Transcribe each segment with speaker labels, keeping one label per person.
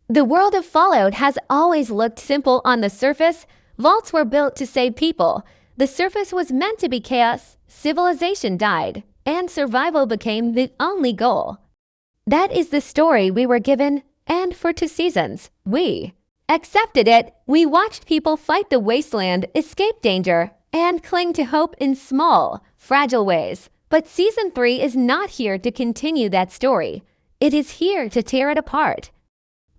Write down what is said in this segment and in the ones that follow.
Speaker 1: The world of Fallout has always looked simple on the surface. Vaults were built to save people. The surface was meant to be chaos. Civilization died, and survival became the only goal. That is the story we were given, and for 2 seasons, we accepted it. We watched people fight the wasteland, escape danger, and cling to hope in small, fragile ways. But Season 3 is not here to continue that story. It is here to tear it apart.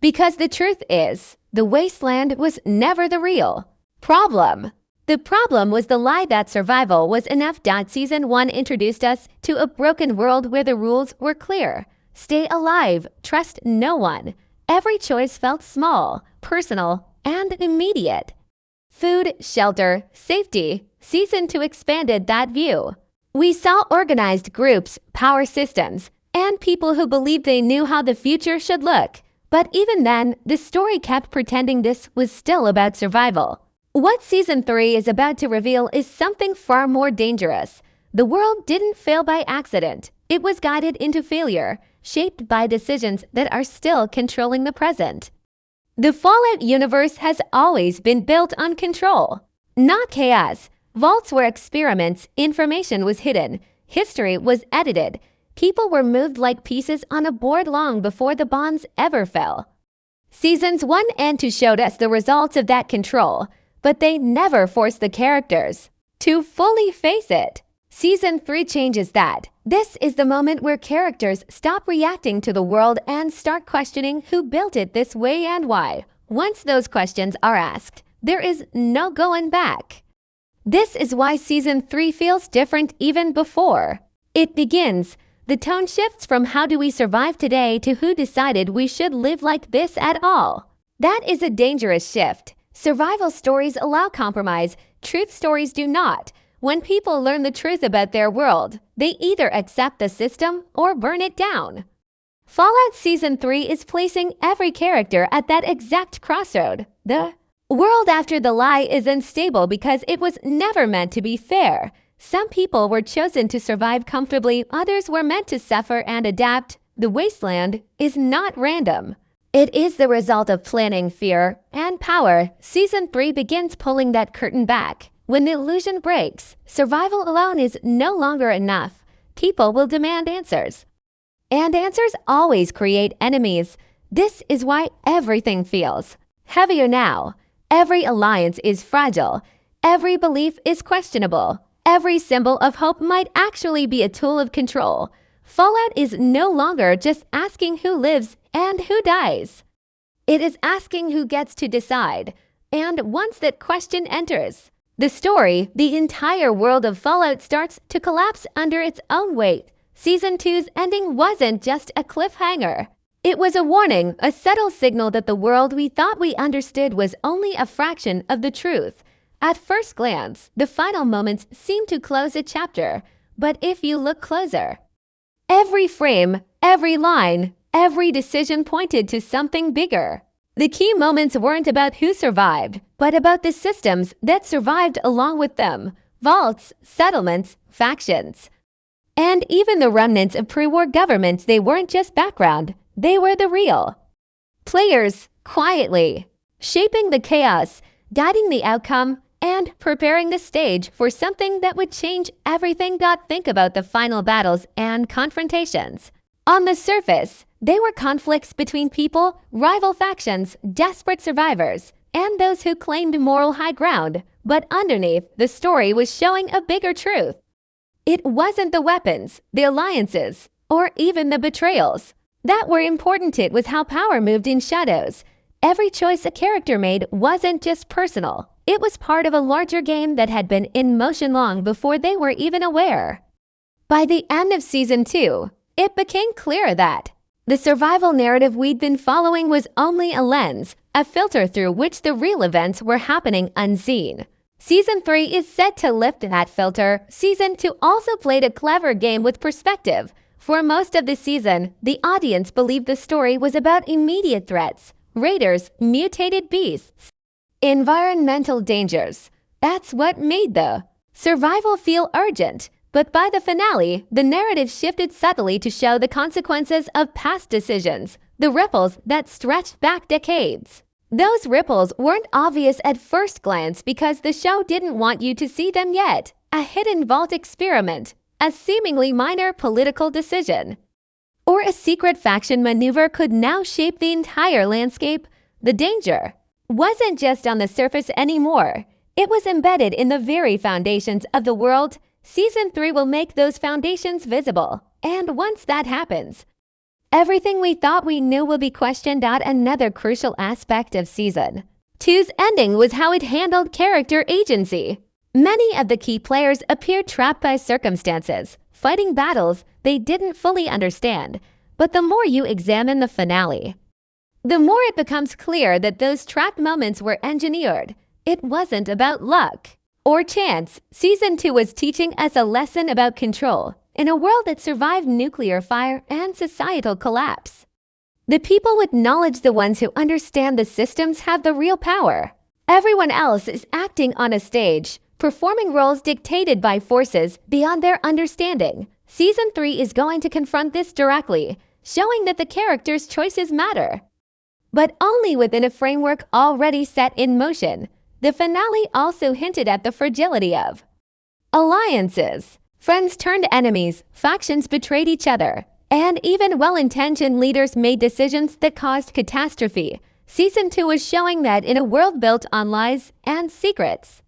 Speaker 1: Because the truth is, the wasteland was never the real problem. The problem was the lie that survival was enough. Season 1 introduced us to a broken world where the rules were clear. Stay alive, trust no one. Every choice felt small, personal, and immediate. Food, shelter, safety. Season 2 expanded that view. We saw organized groups, power systems, and people who believed they knew how the future should look. But even then, the story kept pretending this was still about survival. What Season 3 is about to reveal is something far more dangerous. The world didn't fail by accident. It was guided into failure, shaped by decisions that are still controlling the present. The Fallout universe has always been built on control, not chaos. Vaults were experiments, information was hidden, history was edited. People were moved like pieces on a board long before the bonds ever fell. Seasons 1 and 2 showed us the results of that control, but they never forced the characters to fully face it. Season 3 changes that. This is the moment where characters stop reacting to the world and start questioning who built it this way and why. Once those questions are asked, there is no going back. This is why Season 3 feels different even before it begins. The tone shifts from how do we survive today to who decided we should live like this at all. That is a dangerous shift. Survival stories allow compromise, truth stories do not. When people learn the truth about their world, they either accept the system or burn it down. Fallout Season 3 is placing every character at that exact crossroad. The world after the lie is unstable because it was never meant to be fair. Some people were chosen to survive comfortably, others were meant to suffer and adapt. The wasteland is not random. It is the result of planning, fear, and power. Season 3 begins pulling that curtain back. When the illusion breaks, survival alone is no longer enough. People will demand answers. And answers always create enemies. This is why everything feels heavier now. Every alliance is fragile. Every belief is questionable. Every symbol of hope might actually be a tool of control. Fallout is no longer just asking who lives and who dies. It is asking who gets to decide. And once that question enters the story, the entire world of Fallout starts to collapse under its own weight. Season 2's ending wasn't just a cliffhanger. It was a warning, a subtle signal that the world we thought we understood was only a fraction of the truth. At first glance, the final moments seem to close a chapter, but if you look closer, every frame, every line, every decision pointed to something bigger. The key moments weren't about who survived, but about the systems that survived along with them. Vaults, settlements, factions, and even the remnants of pre-war governments. They weren't just background, they were the real players, quietly shaping the chaos, guiding the outcome, and preparing the stage for something that would change everything. Think about the final battles and confrontations. On the surface, they were conflicts between people, rival factions, desperate survivors, and those who claimed moral high ground. But underneath, the story was showing a bigger truth. It wasn't the weapons, the alliances, or even the betrayals that were important. It was how power moved in shadows. Every choice a character made wasn't just personal. It was part of a larger game that had been in motion long before they were even aware. By the end of Season 2, it became clear that the survival narrative we'd been following was only a lens, a filter through which the real events were happening unseen. Season 3 is set to lift that filter. Season 2 also played a clever game with perspective. For most of the season, the audience believed the story was about immediate threats, raiders, mutated beasts, environmental dangers. That's what made the survival feel urgent. But by the finale, the narrative shifted subtly to show the consequences of past decisions, the ripples that stretched back decades. Those ripples weren't obvious at first glance because the show didn't want you to see them yet. A hidden vault experiment, a seemingly minor political decision, or a secret faction maneuver could now shape the entire landscape. The danger wasn't just on the surface anymore. It was embedded in the very foundations of the world. Season 3 will make those foundations visible. And once that happens, everything we thought we knew will be questioned out. Another crucial aspect of Season 2's ending was how it handled character agency. Many of the key players appeared trapped by circumstances, fighting battles they didn't fully understand. But the more you examine the finale, the more it becomes clear that those trapped moments were engineered. It wasn't about luck or chance. Season 2 was teaching us a lesson about control in a world that survived nuclear fire and societal collapse. The people with knowledge, the ones who understand the systems, have the real power. Everyone else is acting on a stage, performing roles dictated by forces beyond their understanding. Season 3 is going to confront this directly, showing that the characters' choices matter, but only within a framework already set in motion. The finale also hinted at the fragility of alliances. Friends turned enemies, factions betrayed each other, and even well-intentioned leaders made decisions that caused catastrophe. Season 2 is showing that in a world built on lies and secrets,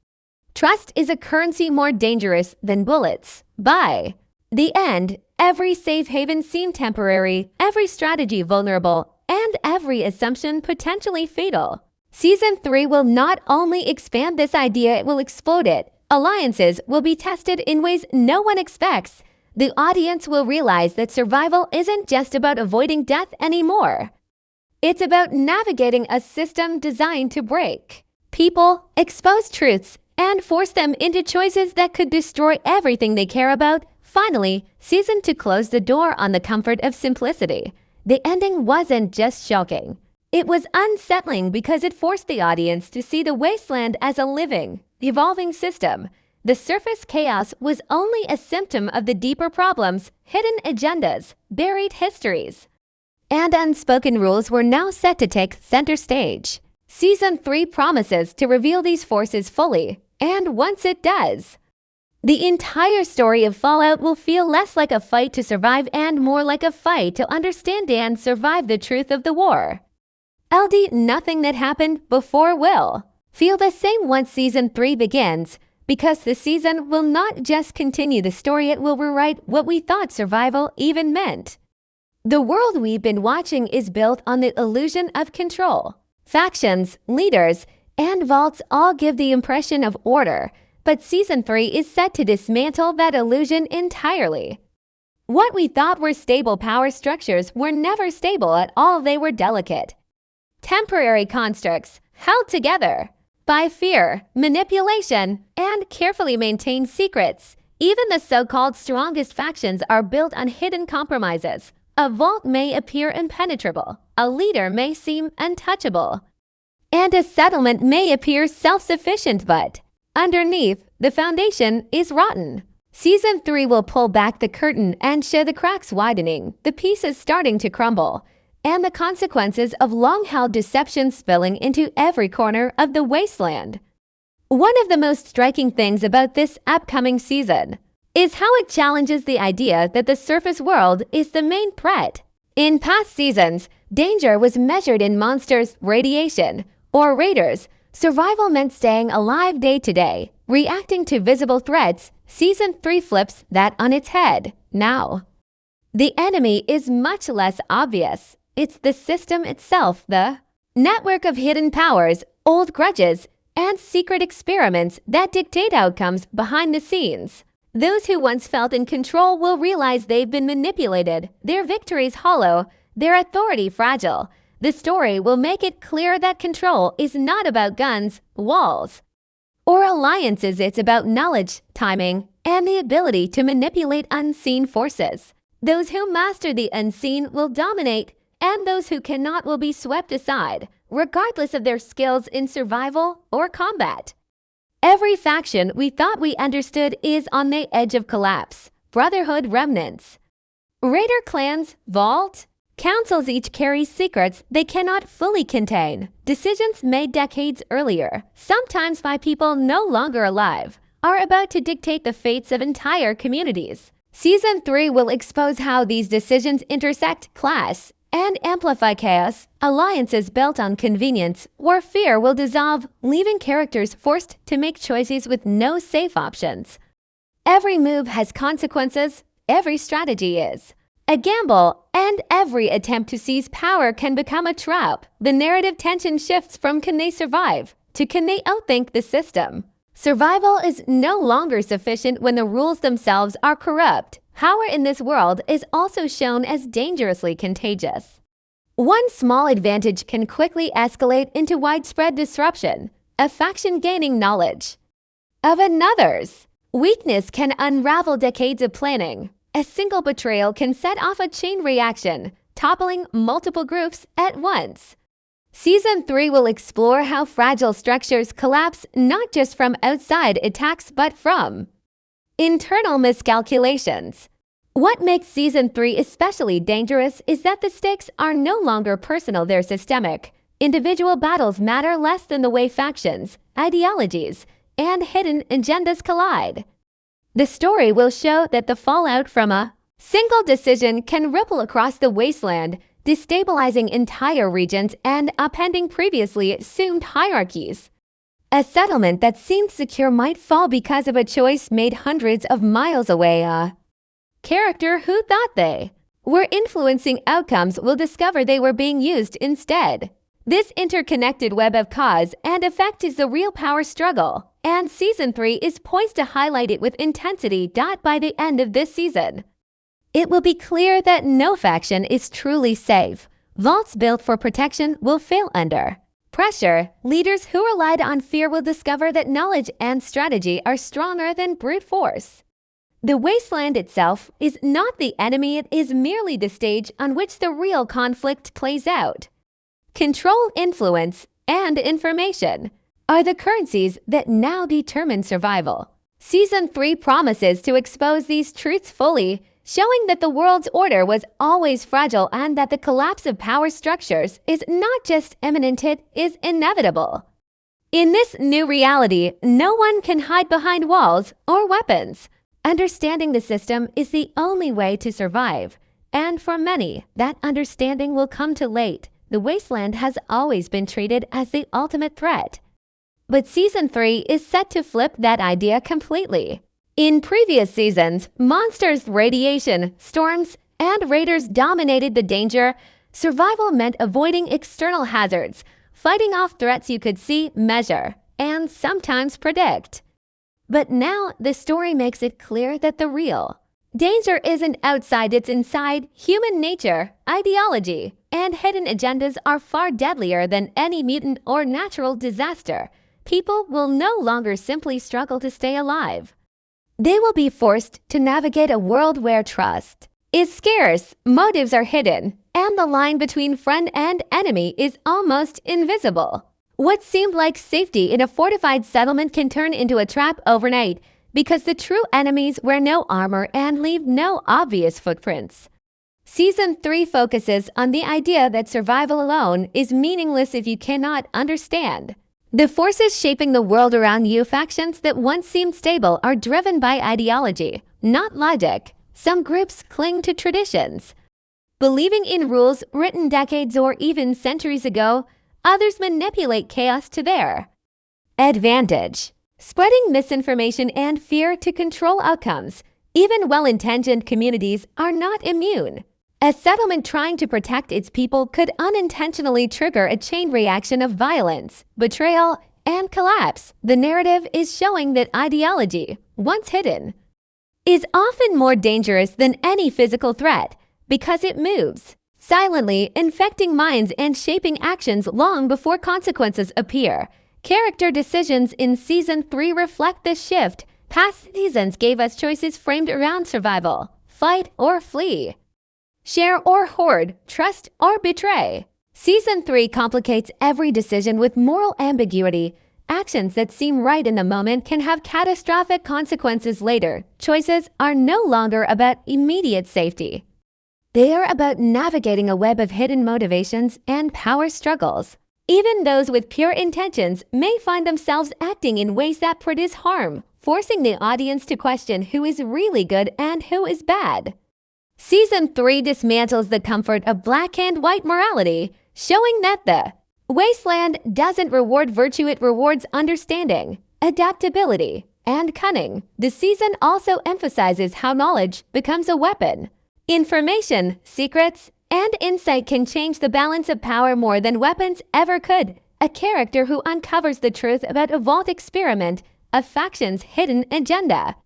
Speaker 1: trust is a currency more dangerous than bullets. By the end, every safe haven seemed temporary, every strategy vulnerable, and every assumption potentially fatal. Season 3 will not only expand this idea, it will explode it. Alliances will be tested in ways no one expects. The audience will realize that survival isn't just about avoiding death anymore. It's about navigating a system designed to break people, expose truths, and force them into choices that could destroy everything they care about. Finally, Season 2 closed the door on the comfort of simplicity. The ending wasn't just shocking. It was unsettling because it forced the audience to see the Wasteland as a living, evolving system. The surface chaos was only a symptom of the deeper problems. Hidden agendas, buried histories, and unspoken rules were now set to take center stage. Season 3 promises to reveal these forces fully, and once it does, the entire story of Fallout will feel less like a fight to survive and more like a fight to understand and survive the truth of the war. Nothing that happened before will feel the same once Season 3 begins, because the season will not just continue the story, it will rewrite what we thought survival even meant. The world we've been watching is built on the illusion of control. Factions, leaders, and vaults all give the impression of order, but Season 3 is set to dismantle that illusion entirely. What we thought were stable power structures were never stable at all. They were delicate, temporary constructs held together by fear, manipulation, and carefully maintained secrets. Even the so-called strongest factions are built on hidden compromises. A vault may appear impenetrable, a leader may seem untouchable, and a settlement may appear self-sufficient, but underneath, the foundation is rotten. Season 3 will pull back the curtain and show the cracks widening, the pieces starting to crumble, and the consequences of long-held deception spilling into every corner of the Wasteland. One of the most striking things about this upcoming season is how it challenges the idea that the surface world is the main threat. In past seasons, danger was measured in monsters, radiation, or raiders. Survival meant staying alive day to day, reacting to visible threats. Season 3 flips that on its head. Now, the enemy is much less obvious. It's the system itself, the network of hidden powers, old grudges, and secret experiments that dictate outcomes behind the scenes. Those who once felt in control will realize they've been manipulated, their victories hollow, their authority fragile. The story will make it clear that control is not about guns, walls, or alliances. It's about knowledge, timing, and the ability to manipulate unseen forces. Those who master the unseen will dominate, and those who cannot will be swept aside, regardless of their skills in survival or combat. Every faction we thought we understood is on the edge of collapse. Brotherhood remnants. Raider clans, vault, councils each carry secrets they cannot fully contain. Decisions made decades earlier, sometimes by people no longer alive, are about to dictate the fates of entire communities. Season 3 will expose how these decisions intersect, clash, and amplify chaos. Alliances built on convenience or fear will dissolve, leaving characters forced to make choices with no safe options. Every move has consequences, every strategy is a gamble, and every attempt to seize power can become a trap. The narrative tension shifts from can they survive to can they outthink the system. Survival is no longer sufficient when the rules themselves are corrupt. Power in this world is also shown as dangerously contagious. One small advantage can quickly escalate into widespread disruption, a faction gaining knowledge of another's weakness can unravel decades of planning. A single betrayal can set off a chain reaction, toppling multiple groups at once. Season 3 will explore how fragile structures collapse not just from outside attacks but from internal miscalculations. What makes Season 3 especially dangerous is that the stakes are no longer personal, they're systemic. Individual battles matter less than the way factions, ideologies, and hidden agendas collide. The story will show that the fallout from a single decision can ripple across the wasteland, destabilizing entire regions and upending previously assumed hierarchies. A settlement that seemed secure might fall because of a choice made hundreds of miles away. A character who thought they were influencing outcomes will discover they were being used instead. This interconnected web of cause and effect is the real power struggle, and Season 3 is poised to highlight it with intensity. By the end of this season, it will be clear that no faction is truly safe. Vaults built for protection will fail under pressure. Leaders who relied on fear will discover that knowledge and strategy are stronger than brute force. The wasteland itself is not the enemy, it is merely the stage on which the real conflict plays out. Control, influence, and information are the currencies that now determine survival. Season 3 promises to expose these truths fully, showing that the world's order was always fragile and that the collapse of power structures is not just imminent, it is inevitable. In this new reality, no one can hide behind walls or weapons. Understanding the system is the only way to survive, and for many, that understanding will come too late. The wasteland has always been treated as the ultimate threat. But Season 3 is set to flip that idea completely. In previous seasons, monsters, radiation, storms, and raiders dominated the danger. Survival meant avoiding external hazards, fighting off threats you could see, measure, and sometimes predict. But now the story makes it clear that the real danger isn't outside, it's inside. Human nature, ideology, and hidden agendas are far deadlier than any mutant or natural disaster. People will no longer simply struggle to stay alive. They will be forced to navigate a world where trust is scarce, motives are hidden, and the line between friend and enemy is almost invisible. What seemed like safety in a fortified settlement can turn into a trap overnight because the true enemies wear no armor and leave no obvious footprints. Season 3 focuses on the idea that survival alone is meaningless if you cannot understand the forces shaping the world around you. Factions that once seemed stable are driven by ideology, not logic. Some groups cling to traditions, believing in rules written decades or even centuries ago. Others manipulate chaos to their advantage, spreading misinformation and fear to control outcomes. Even well-intentioned communities are not immune. A settlement trying to protect its people could unintentionally trigger a chain reaction of violence, betrayal, and collapse. The narrative is showing that ideology, once hidden, is often more dangerous than any physical threat because it moves silently, infecting minds and shaping actions long before consequences appear. Character decisions in Season 3 reflect this shift. Past seasons gave us choices framed around survival, fight or flee, share or hoard, trust or betray. Season 3 complicates every decision with moral ambiguity. Actions that seem right in the moment can have catastrophic consequences later. Choices are no longer about immediate safety. They are about navigating a web of hidden motivations and power struggles. Even those with pure intentions may find themselves acting in ways that produce harm, forcing the audience to question who is really good and who is bad. Season 3 dismantles the comfort of black and white morality, showing that the Wasteland doesn't reward virtue, it rewards understanding, adaptability, and cunning. The season also emphasizes how knowledge becomes a weapon. Information, secrets, and insight can change the balance of power more than weapons ever could. A character who uncovers the truth about a vault experiment, a faction's hidden agenda,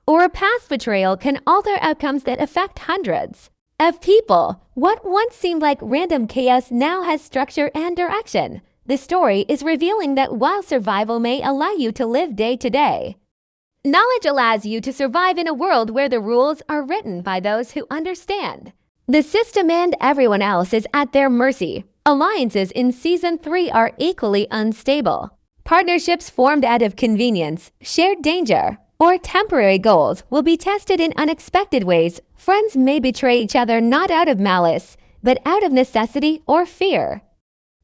Speaker 1: or a past betrayal can alter outcomes that affect hundreds of people. What once seemed like random chaos now has structure and direction. The story is revealing that while survival may allow you to live day to day, knowledge allows you to survive in a world where the rules are written by those who understand. The system and everyone else is at their mercy. Alliances in Season 3 are equally unstable. Partnerships formed out of convenience, shared danger, or temporary goals will be tested in unexpected ways. Friends may betray each other not out of malice, but out of necessity or fear.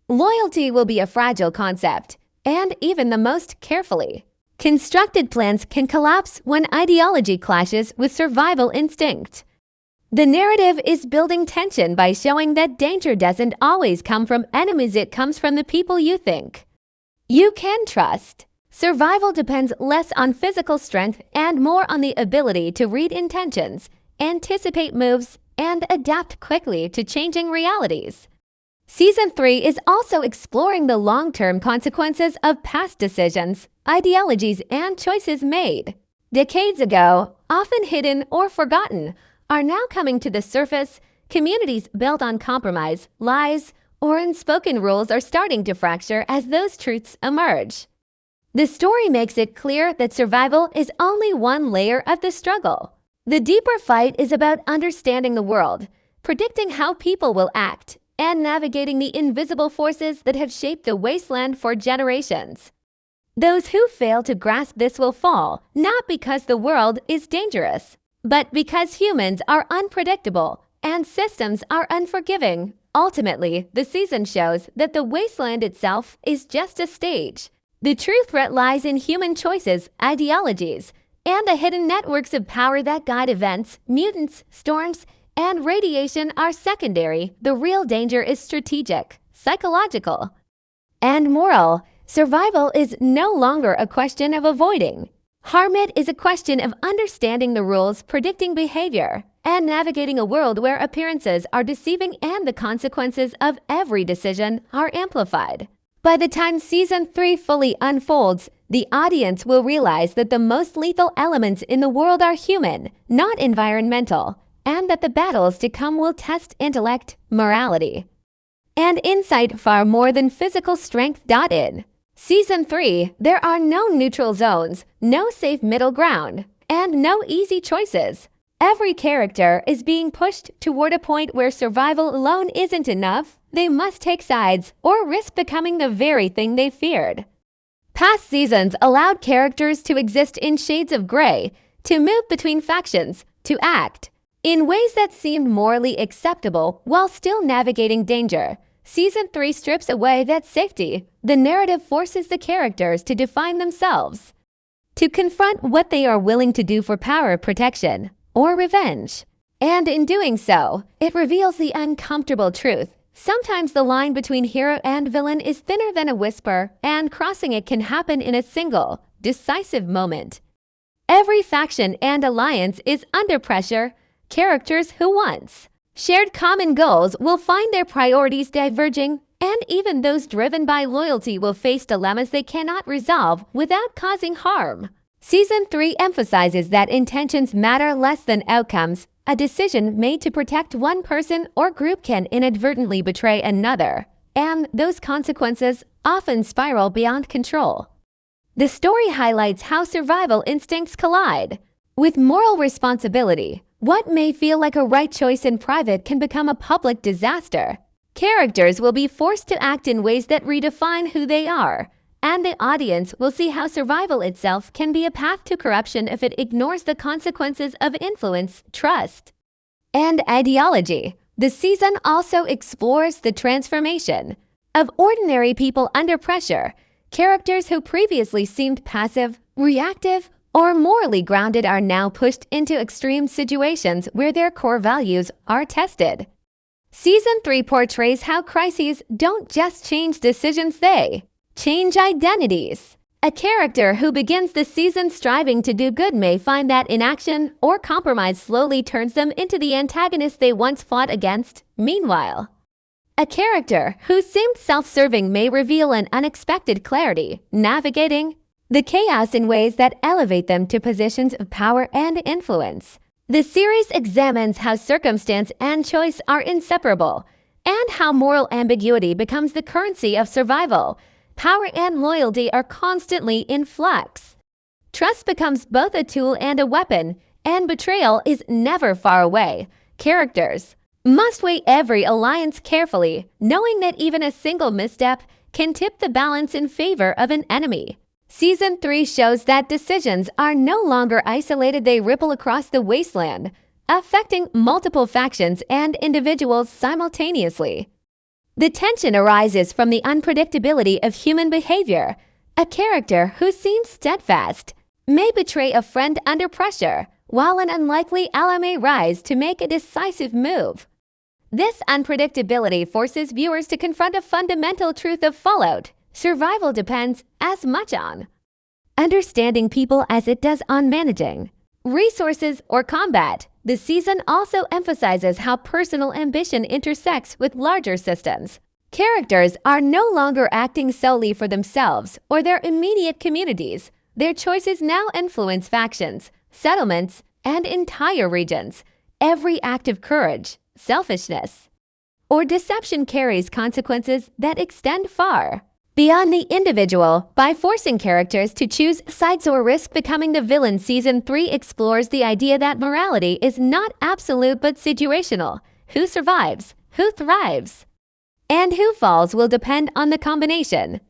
Speaker 1: Loyalty will be a fragile concept, and even the most carefully constructed plans can collapse when ideology clashes with survival instinct. The narrative is building tension by showing that danger doesn't always come from enemies, it comes from the people you think you can trust. Survival depends less on physical strength and more on the ability to read intentions, anticipate moves, and adapt quickly to changing realities. Season 3 is also exploring the long-term consequences of past decisions, ideologies, and choices made decades ago, often hidden or forgotten, are now coming to the surface. Communities built on compromise, lies, or unspoken rules are starting to fracture as those truths emerge. The story makes it clear that survival is only one layer of the struggle. The deeper fight is about understanding the world, predicting how people will act, and navigating the invisible forces that have shaped the wasteland for generations. Those who fail to grasp this will fall, not because the world is dangerous, but because humans are unpredictable and systems are unforgiving. Ultimately, the season shows that the wasteland itself is just a stage. The true threat lies in human choices, ideologies, and the hidden networks of power that guide events. Mutants, storms, and radiation are secondary. The real danger is strategic, psychological, and moral. Survival is no longer a question of avoiding harm. It is a question of understanding the rules, predicting behavior, and navigating a world where appearances are deceiving and the consequences of every decision are amplified. By the time Season 3 fully unfolds, the audience will realize that the most lethal elements in the world are human, not environmental, and that the battles to come will test intellect, morality, and insight far more than physical strength. In Season 3, there are no neutral zones, no safe middle ground, and no easy choices. Every character is being pushed toward a point where survival alone isn't enough. They must take sides or risk becoming the very thing they feared. Past seasons allowed characters to exist in shades of gray, to move between factions, to act in ways that seemed morally acceptable while still navigating danger. Season 3 strips away that safety. The narrative forces the characters to define themselves, to confront what they are willing to do for power, protection, or revenge. And in doing so, it reveals the uncomfortable truth. Sometimes the line between hero and villain is thinner than a whisper, and crossing it can happen in a single, decisive moment. Every faction and alliance is under pressure. Characters who once shared common goals will find their priorities diverging, and even those driven by loyalty will face dilemmas they cannot resolve without causing harm. Season 3 emphasizes that intentions matter less than outcomes. A decision made to protect one person or group can inadvertently betray another, and those consequences often spiral beyond control. The story highlights how survival instincts collide with moral responsibility. What may feel like a right choice in private can become a public disaster. Characters will be forced to act in ways that redefine who they are, and the audience will see how survival itself can be a path to corruption if it ignores the consequences of influence, trust, and ideology. The season also explores the transformation of ordinary people under pressure. Characters who previously seemed passive, reactive, or morally grounded are now pushed into extreme situations where their core values are tested. Season 3 portrays how crises don't just change decisions, they change identities. A character who begins the season striving to do good may find that inaction or compromise slowly turns them into the antagonist they once fought against. Meanwhile, a character who seemed self-serving may reveal an unexpected clarity, navigating the chaos in ways that elevate them to positions of power and influence. The series examines how circumstance and choice are inseparable, and how moral ambiguity becomes the currency of survival. Power and loyalty are constantly in flux. Trust becomes both a tool and a weapon, and betrayal is never far away. Characters must weigh every alliance carefully, knowing that even a single misstep can tip the balance in favor of an enemy. Season 3 shows that decisions are no longer isolated, they ripple across the wasteland, affecting multiple factions and individuals simultaneously. The tension arises from the unpredictability of human behavior. A character who seems steadfast may betray a friend under pressure, while an unlikely ally may rise to make a decisive move. This unpredictability forces viewers to confront a fundamental truth of Fallout. Survival depends as much on understanding people as it does on managing resources or combat. The season also emphasizes how personal ambition intersects with larger systems. Characters are no longer acting solely for themselves or their immediate communities. Their choices now influence factions, settlements, and entire regions. Every act of courage, selfishness, or deception carries consequences that extend far beyond the individual. By forcing characters to choose sides or risk becoming the villain, Season 3 explores the idea that morality is not absolute but situational. Who survives, who thrives, and who falls will depend on the combination